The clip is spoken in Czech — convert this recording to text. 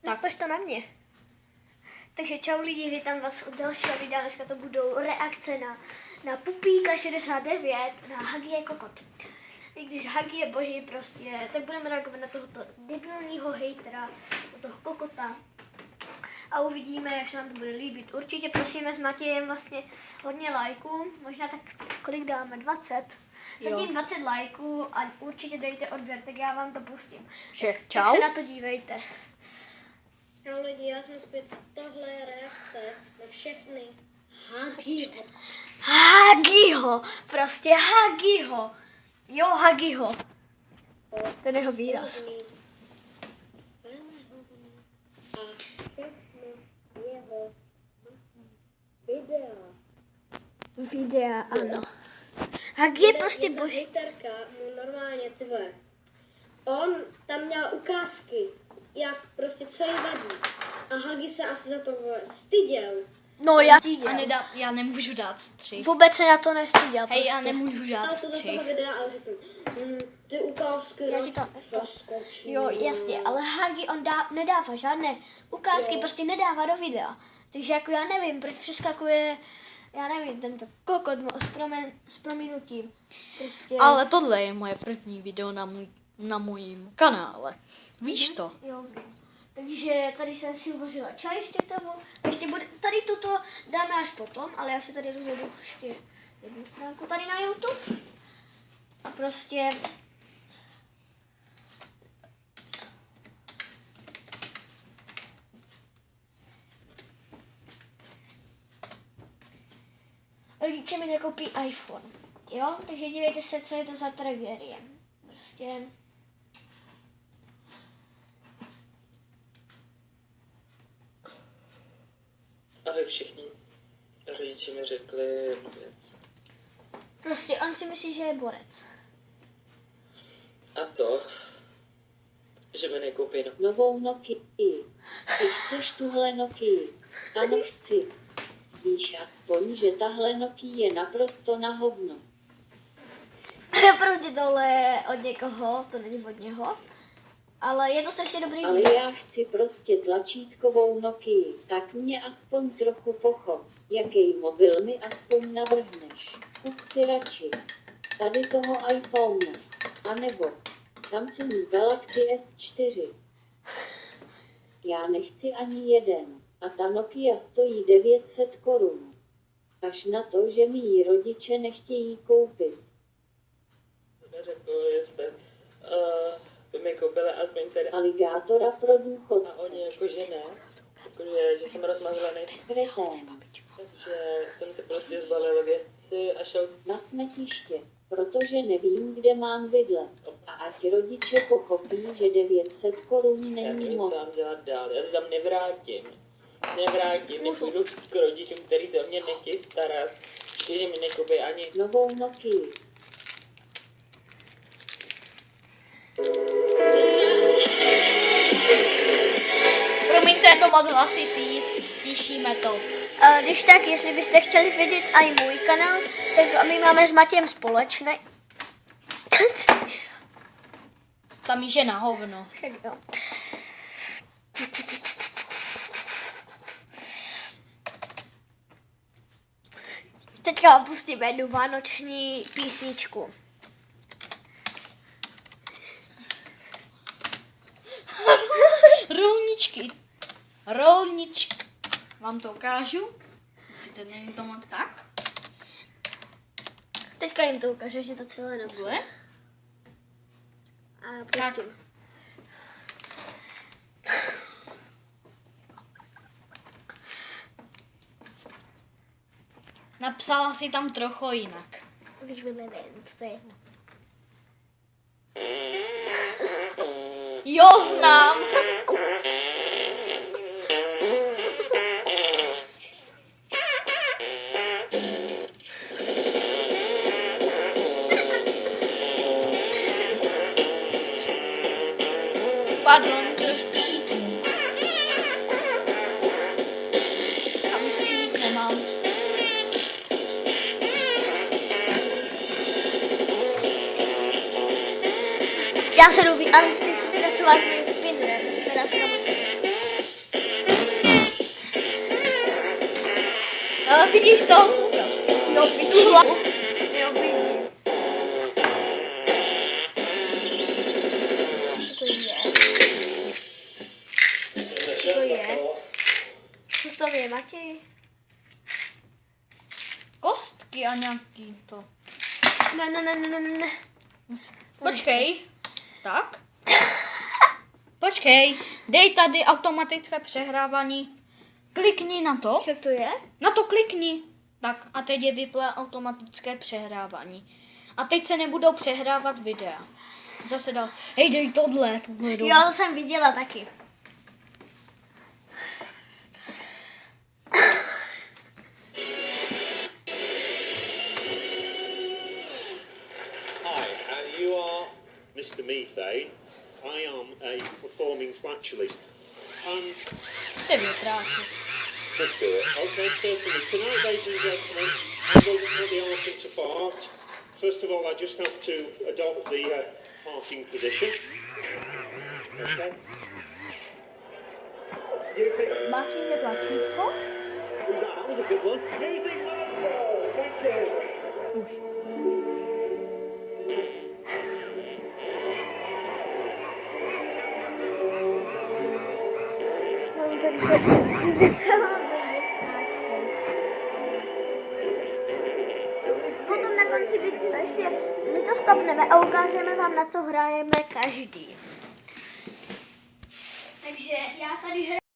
Napiš to na mě. Takže čau lidi, vítám vás u dalšího videa. Dneska to budou reakce na Pupíka 69, na Hagie Kokot. I když Hagie je boží prostě, tak budeme reagovat na tohoto debilního hejtera, na toho kokota. A uvidíme, jak se nám to bude líbit. Určitě prosíme s Matějem vlastně hodně lajků, možná tak kolik dáme, 20. Zatím 20 lajků a určitě dejte odběr, tak já vám to pustím. Čau. Tak se na to dívejte. No lidi, já jsem zpět a tohle je reakce na všechny Hagiho, prostě Hagiho. Jo, Hagiho. Ten jeho výraz. Videa, ano. Hagi je prostě boží. Hejterka mu normálně tve. On tam měl ukázky, jak prostě co jí vadí. A Hagi se asi za to styděl. No, já Já nemůžu dát střih. vůbec se na to nestyděl. Hej, já prostě. nemůžu Ale dát to do střih. toho videa a řekl, ty ukázky, Já ti to- zaskočí. Jo, jasně, ale Hagi on nedává žádné ukázky, Jo. prostě nedává do videa. Takže jako já nevím, proč přeskakuje, já nevím, tento kokot s prominutím. Prostě. Ale tohle je moje první video na mojím kanále. Víš to? Jo, vím. Takže tady jsem si uvařila čaj ještě k tomu. Ještě bude, tady tuto dáme až potom, ale já si tady rozjedu ještě jednu stránku tady na YouTube. A prostě... Rodiče mi nekoupí iPhone, jo? Takže dívejte se, co je to za tragédie. Prostě... Ahoj všichni. Rodiče mi řekli jednu věc. Prostě on si myslí, že je borec. A to, že mi nekoupí Novou Nokii. Ty chceš tuhle Nokii? Ano, chci. Víš aspoň, že tahle Nokia je naprosto na hovno. Prostě tohle je od někoho, to není od něho. Ale je to strašně dobrý Ale video. já chci prostě tlačítkovou Nokii. Tak mě aspoň trochu pochop. Jaký mobil mi aspoň navrhneš? Kup si radši tady toho iPhone. A nebo Samsung Galaxy S4. Já nechci ani jeden. A ta Nokia stojí 900 korun. Až na to, že mi ji rodiče nechtějí koupit. neřekl, jestli by mi koupili aspoň teda. Aligátora pro A důchodce. oni jakože ne. Jakože, že jsem rozmazlený. Kretén. Takže jsem si prostě zbalil věci a šel. Na smetiště, protože nevím, kde mám bydlet. A ať rodiče pochopí, že 900 korun Já není nevím, co mám moc. dělat dál. Já se tam nevrátím. Nepůjdu k rodičům, který se o mě nechtějí starat. Kteří mi nekoupí ani. Novou Nokii. Promiňte, je to moc hlasitý, stíšíme to. Když tak, jestli byste chtěli vidět i můj kanál, tak my máme s Matějem společný. Tam jíže na hovno. Však jo. Teďka pustíme jednu vánoční písničku. Rolničky. Vám to ukážu. Sice není to moc tak. Teďka jim to ukážu, že to celé napsal. Tohle. A Tak. pustím. Napsala si tam trochu jinak. Víš, vím, to je jedno. Jo, znám. Pardon, trošku. Tam už nic nemám. Já se jdu, ale ty jsi stresovala s mým spinnerem, spinner se tam musí. Ale vidíš to? Jo, vidím. Jo, vidím. Co to je? Co to je? Co to je, Matěj? Kostky a nějaký to. Ne. Počkej. Tak. Počkej. Dej tady automatické přehrávání. Klikni na to. Co to je? Na to klikni. Tak a teď je vyplé automatické přehrávání. A teď se nebudou přehrávat videa. Zase dal. Hej, dej tohle. Jo, to jsem viděla taky. Hi, you are Mr. Methane. I am a performing flatulist. And Ty větráci. let's do it. Okay, certainly. Tonight, ladies and gentlemen, I'm going to put the art into fart. First of all, I just have to adopt the farting position. Okay. Zmáčkněte tlačítko. That was a good one. Music Marvel, thank you. Už. Mám takže celá Potom na konci ještě my to stopneme a ukážeme vám, na co hrajeme každý. Takže já tady hraju.